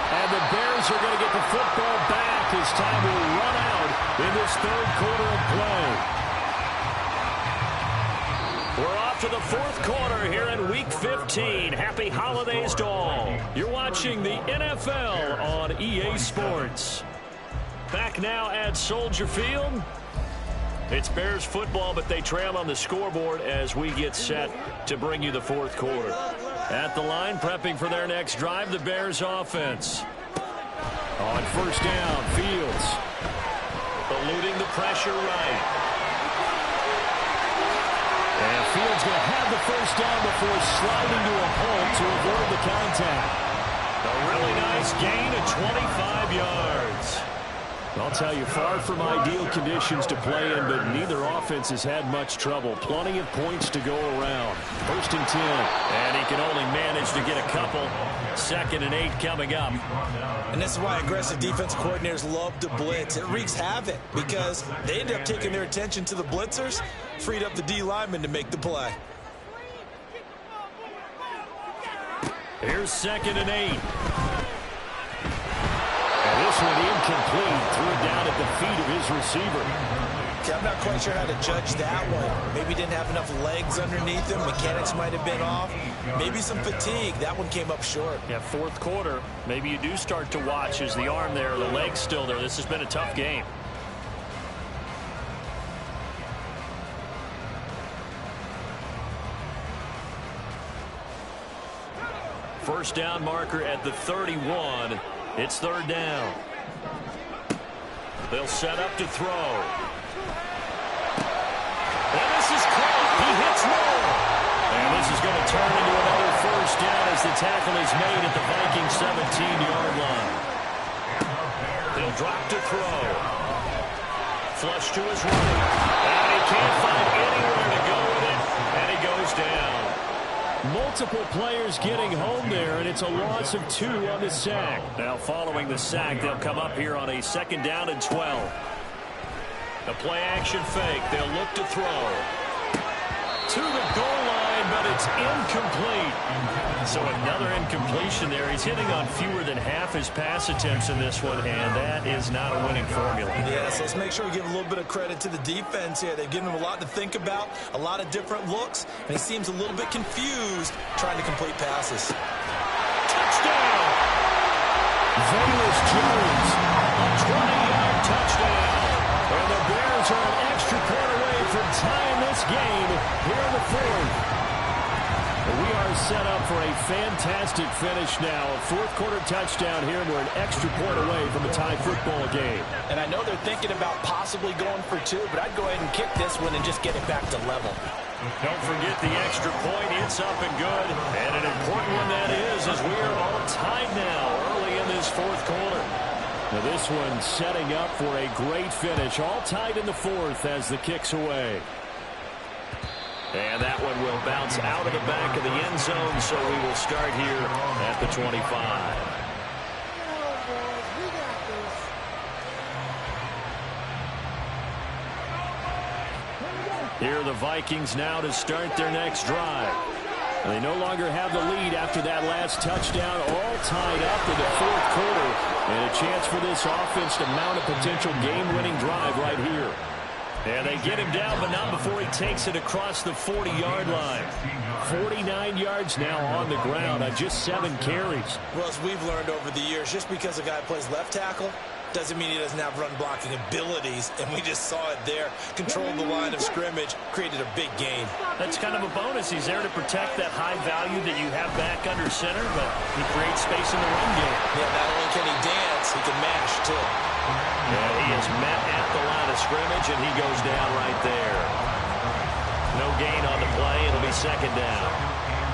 And the Bears are going to get the football back as time will run out in this 3rd quarter of play. We're off to the 4th quarter here in Week 15. Happy holidays to all. You're watching the NFL on EA Sports. Back now at Soldier Field. It's Bears football, but they trail on the scoreboard as we get set to bring you the 4th quarter. At the line, prepping for their next drive, the Bears offense. On 1st down, Fields. Eluding the pressure right. And Fields going to have the 1st down before sliding to a halt to avoid the contact. A really nice gain of 25 yards. I'll tell you, far from ideal conditions to play in, but neither offense has had much trouble. Plenty of points to go around. 1st and 10. And he can only manage to get a couple. 2nd and 8 coming up. And this is why aggressive defensive coordinators love to blitz. It wreaks havoc because they end up taking their attention to the blitzers, freed up the D lineman to make the play. Here's 2nd and 8. And this one incomplete. Threw it down at the feet of his receiver. I'm not quite sure how to judge that one. Maybe didn't have enough legs underneath him. Mechanics might have been off. Maybe some fatigue. That one came up short. Yeah, 4th quarter. Maybe you do start to watch as the arm there, the leg's still there. This has been a tough game. First down marker at the 31. It's 3rd down. They'll set up to throw. And this is caught. He hits low. And this is going to turn into another 1st down as the tackle is made at the Vikings 17-yard line. They'll drop to throw. Flush to his right. And he can't find anywhere to go with it. And he goes down. Multiple players getting home there, and it's a loss of 2 on the sack. Now following the sack, they'll come up here on a 2nd down and 12. The play action fake. They'll look to throw. To the goal line, but it's incomplete. So another incompletion there. He's hitting on fewer than half his pass attempts in this one, and that is not a winning formula. Yes, let's make sure we give a little bit of credit to the defense here. They've given him a lot to think about, a lot of different looks, and he seems a little bit confused trying to complete passes. Touchdown! Velus Jones, a 20-yard touchdown. And the Bears are an extra point away from tying this game here in the 4th. We are set up for a fantastic finish now. A 4th-quarter touchdown here, and we're an extra point away from a tie football game. And I know they're thinking about possibly going for 2, but I'd go ahead and kick this one and just get it back to level. Don't forget the extra point. It's up and good. And an important one that is, as we are all tied now early in this 4th quarter. Now this one setting up for a great finish. All tied in the 4th as the kick's away. And that one will bounce out of the back of the end zone, so we will start here at the 25. Here are the Vikings now to start their next drive. They no longer have the lead after that last touchdown, all tied up in the 4th quarter. And a chance for this offense to mount a potential game-winning drive right here. And they get him down, but not before he takes it across the 40-yard line. 49 yards now on the ground on just 7 carries. Well, as we've learned over the years, just because a guy plays left tackle doesn't mean he doesn't have run-blocking abilities, and we just saw it there. Controlled the line of scrimmage, created a big gain. That's kind of a bonus. He's there to protect that high value that you have back under center, but he creates space in the run game. Yeah, not only can he dance, he can mash, too. Yeah, he is met at the line of scrimmage, and he goes down right there. No gain on the play. It'll be 2nd down.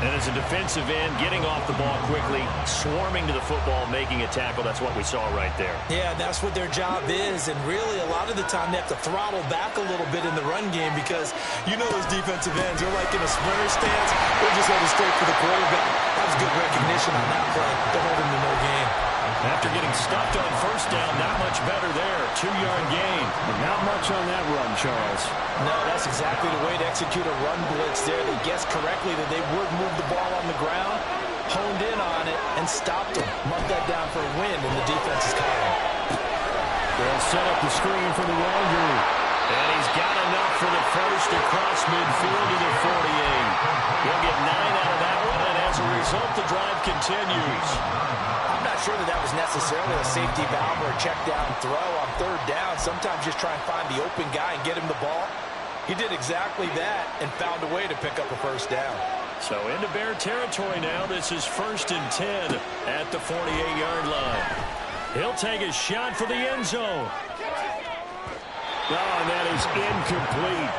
And as a defensive end, getting off the ball quickly, swarming to the football, making a tackle, that's what we saw right there. Yeah, that's what their job is, and really a lot of the time they have to throttle back a little bit in the run game because you know those defensive ends, they're like in a sprinter stance, they're just headed straight for the quarterback. That was good recognition on that play. They're holding to no gain. After getting stuffed on 1st down, not much better there. 2-yard gain. Not much on that run, Charles. No, that's exactly the way to execute a run blitz there. They guessed correctly that they would move the ball on the ground, honed in on it, and stopped them. Marked that down for a win, and the defense is caught him. They'll set up the screen for the Wildroom. And he's got enough for the first across midfield to the 48. He'll get 9 out of that one, and as a result, the drive continues. I'm not sure that was necessarily a safety valve or a check down throw on 3rd down. Sometimes just try and find the open guy and get him the ball. He did exactly that and found a way to pick up a 1st down. So into Bear territory now. This is 1st and 10 at the 48-yard line. He'll take a shot for the end zone. Oh, and that is incomplete.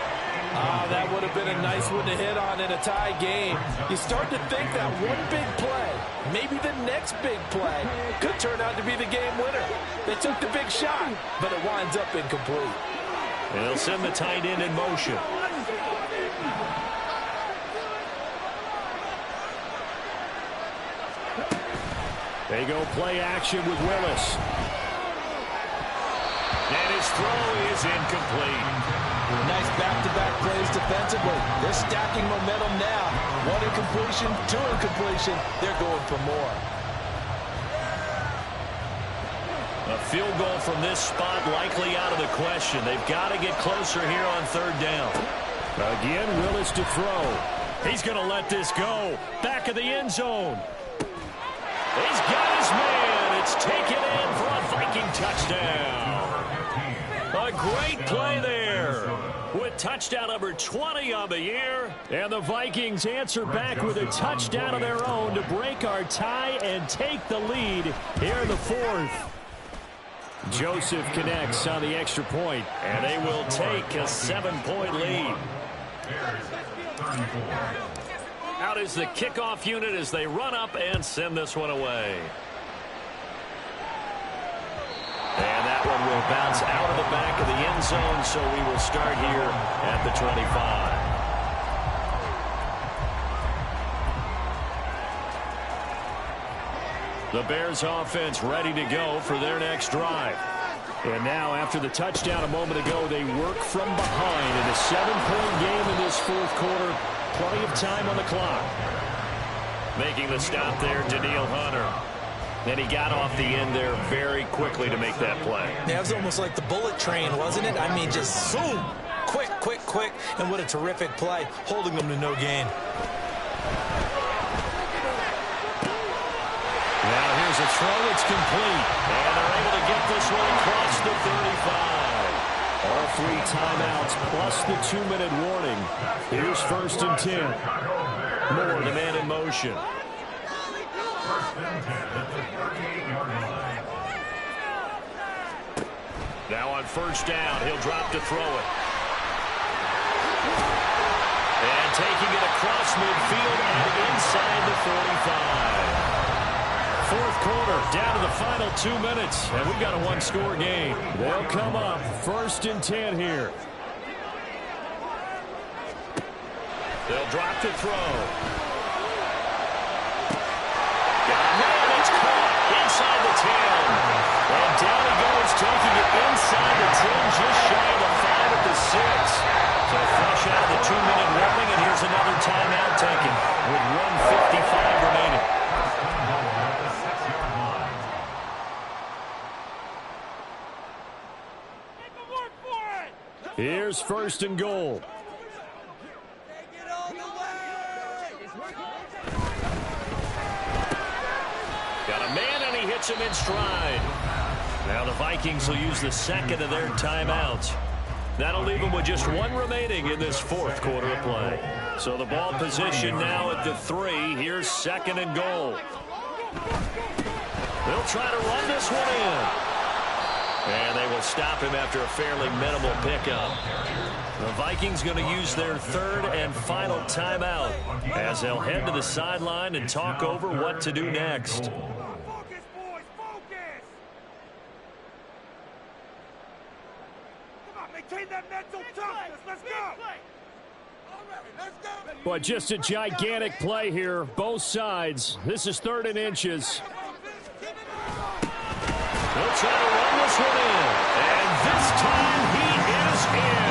That would have been a nice one to hit on in a tie game. You start to think that one big play, maybe the next big play, could turn out to be the game winner. They took the big shot, but it winds up incomplete. And they'll send the tight end in motion. They go play action with Willis. And his throw is incomplete. Nice back-to-back plays defensively. They're stacking momentum now. 1 incompletion, 2 incompletion. They're going for more. A field goal from this spot likely out of the question. They've got to get closer here on 3rd down. Again, Willis to throw. He's going to let this go. Back of the end zone. He's got his man. It's taken in for a Viking touchdown. A great play there with touchdown number 20 on the year. And the Vikings answer back with a touchdown of their own to break our tie and take the lead here in the 4th. Joseph connects on the extra point, and they will take a 7-point lead. Out is the kickoff unit as they run up and send this one away. And that one will bounce out of the back of the end zone, so we will start here at the 25. The Bears offense ready to go for their next drive. And now, after the touchdown a moment ago, they work from behind in a 7-point game in this fourth quarter. Plenty of time on the clock. Making the stop there, Danielle Hunter. And he got off the end there very quickly to make that play. Yeah, it was almost like the bullet train, wasn't it? I mean, just zoom. Quick, quick, quick. And what a terrific play, holding them to no gain. Now here's a throw. It's complete. And they're able to get this one across the 35. All 3 timeouts plus the 2-minute warning. Here's 1st and 10. Moore, the man in motion. Now on 1st down, he'll drop to throw it. And taking it across midfield and inside the 45. Fourth quarter, down to the final 2 minutes, and we've got a 1-score game. They'll come up 1st and 10 here. They'll drop to throw. Got a man, it's caught inside the 10. And down he goes, taking it inside the 10, just shy of the 5 at the 6. So fresh out of the 2-minute warning, and here's another timeout taken with 1:55 remaining. Here's 1st and goal. Got a man, and he hits him in stride. Now the Vikings will use the second of their timeouts. That'll leave them with just 1 remaining in this fourth quarter of play. So the ball position now at the 3. Here's 2nd and goal. They'll try to run this one in. And they will stop him after a fairly minimal pickup. The Vikings going to use their 3rd and final timeout as they'll head to the sideline and talk over what to do next. Focus, boys, focus! Come on, maintain that mental toughness. Let's go! All right, let's go! But just a gigantic play here, both sides. This is 3rd and inches. They'll try to run this one in. And this time he is in.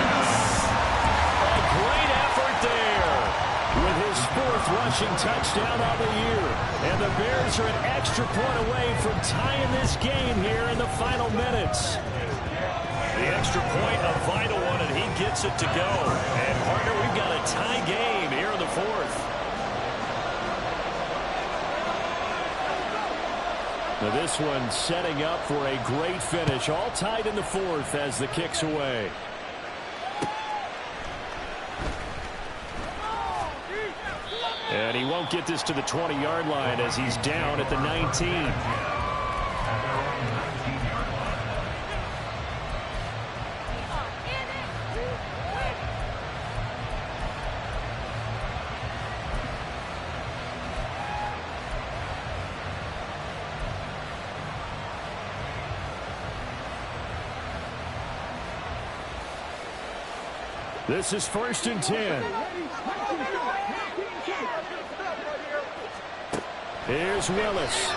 A great effort there. With his 4th rushing touchdown of the year. And the Bears are an extra point away from tying this game here in the final minutes. The extra point, a vital one, and he gets it to go. And, partner, we've got a tie game here in the 4th. Now this one setting up for a great finish. All tied in the 4th as the kick's away. And he won't get this to the 20-yard line as he's down at the 19. This is 1st and 10. Here's Willis.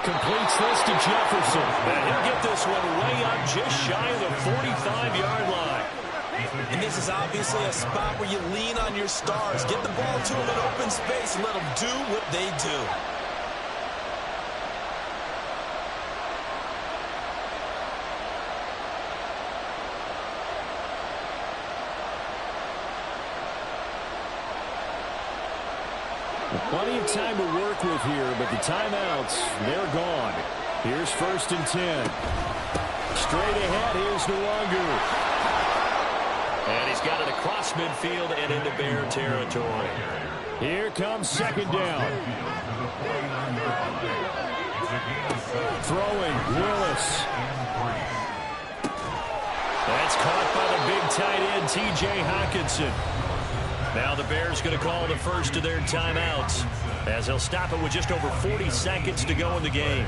Completes this to Jefferson. And he'll get this one way up just shy of the 45-yard line. And this is obviously a spot where you lean on your stars. Get the ball to them in open space and let them do what they do. Plenty of time to work with here, but the timeouts, they're gone. Here's 1st and 10. Straight ahead, here's Nwangu. And he's got it across midfield and into Bear territory. Here comes 2nd down. Throwing, Willis. That's caught by the big tight end, T.J. Hockenson. Now the Bears going to call the first of their timeouts as they'll stop it with just over 40 seconds to go in the game.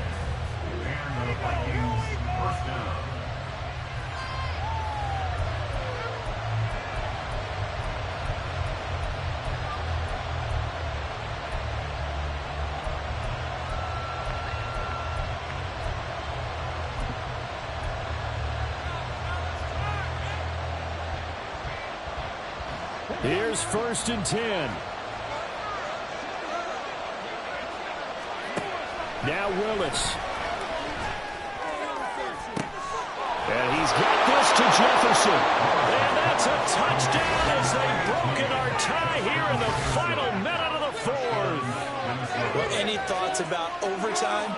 Here's 1st and 10. Now Willis. And he's got this to Jefferson. And that's a touchdown as they've broken our tie here in the final minute of the 4th. Well, any thoughts about overtime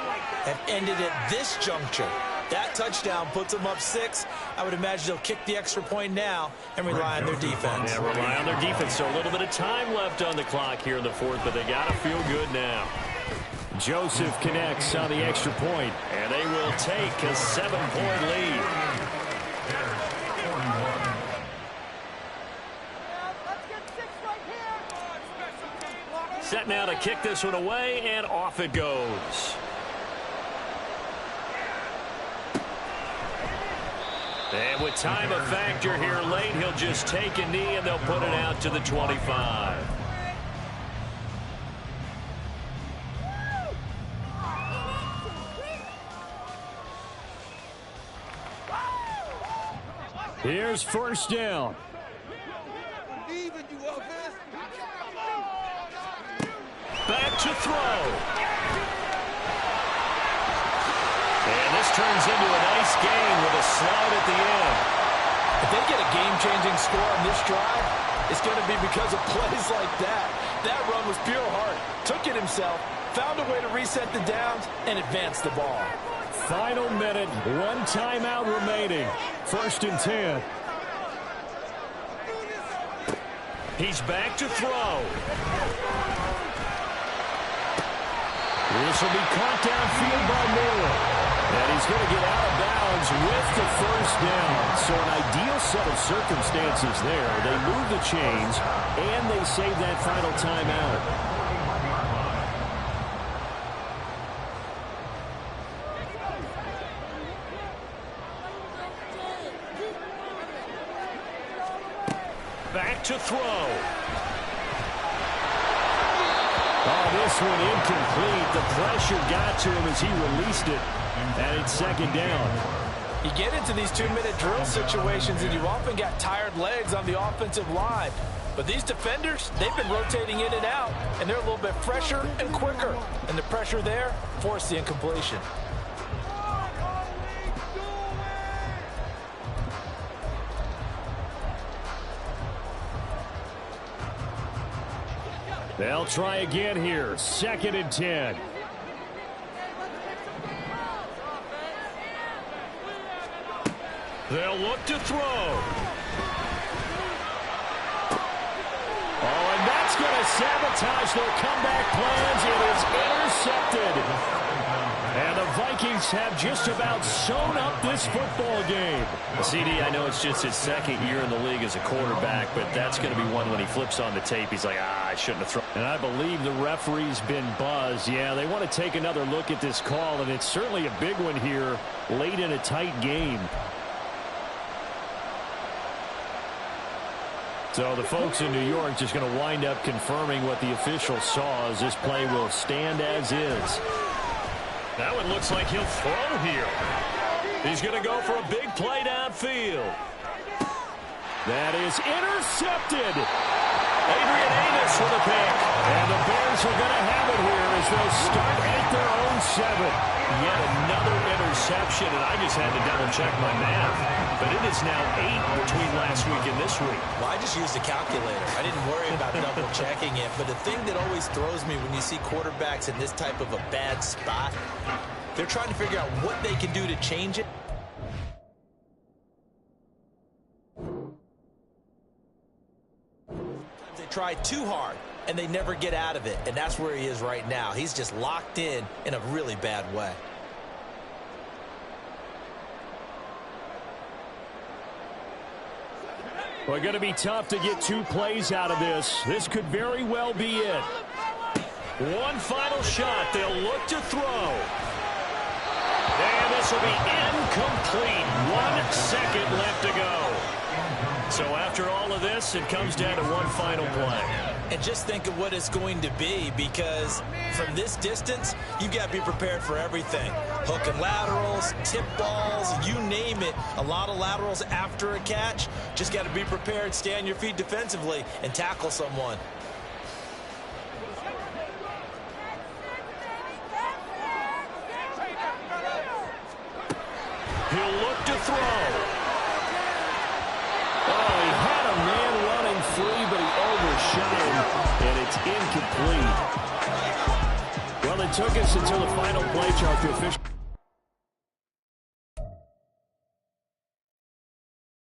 have ended at this juncture. That touchdown puts them up 6. I would imagine they'll kick the extra point now and rely on their defense. Yeah, rely on their defense. So a little bit of time left on the clock here in the 4th, but they got to feel good now. Joseph connects on the extra point. And they will take a 7-point lead. Set now to kick this one away, and off it goes. And with time a factor here late, he'll just take a knee, and they'll put it out to the 25. Here's 1st down. Back to throw. And this turns into a nice gain with a slide at the end. If they get a game-changing score on this drive, it's going to be because of plays like that. That run was pure heart. Took it himself, found a way to reset the downs, and advance the ball. Final minute, 1 timeout remaining. 1st and 10. He's back to throw. This will be caught downfield by Miller. And he's going to get out of bounds with the 1st down. So an ideal set of circumstances there. They move the chains, and they save that final timeout. Back to throw. Oh, this one incomplete. The pressure got to him as he released it. And it's 2nd down. You get into these 2-minute drill situations, and you've often got tired legs on the offensive line. But these defenders, they've been rotating in and out, and they're a little bit fresher and quicker. And the pressure there forced the incompletion. They'll try again here. 2nd and 10. They'll look to throw. Oh, and that's going to sabotage their comeback plans. It is intercepted. And the Vikings have just about sewn up this football game. CD, I know it's just his 2nd year in the league as a quarterback, but that's going to be one when he flips on the tape. He's like, I shouldn't have thrown. And I believe the referee's been buzzed. Yeah, they want to take another look at this call, and it's certainly a big one here late in a tight game. So the folks in New York just going to wind up confirming what the official saw, as this play will stand as is. That one looks like he'll throw here. He's going to go for a big play downfield. That is intercepted. Adrian Amos with a pick. And the Bears are going to have it here as they'll start at their own 7. Yet another interception, and I just had to double-check my math. But it is now 8 between last week and this week. Well, I just used a calculator. I didn't worry about double-checking it. But the thing that always throws me when you see quarterbacks in this type of a bad spot, they're trying to figure out what they can do to change it. They try too hard, and they never get out of it. And that's where he is right now. He's just locked in a really bad way. Well, going to be tough to get 2 plays out of this. This could very well be it. One final shot. They'll look to throw. And this will be incomplete. 1 second left to go. So after all of this, it comes down to one final play. And just think of what it's going to be, because from this distance, you've got to be prepared for everything. Hook and laterals, tip balls, you name it. A lot of laterals after a catch. Just got to be prepared, stay on your feet defensively, and tackle someone. He'll look to throw. Oh, he had a man running free, but he overshot him, and it's incomplete. Well, it took us until the final play, Charles, to officially.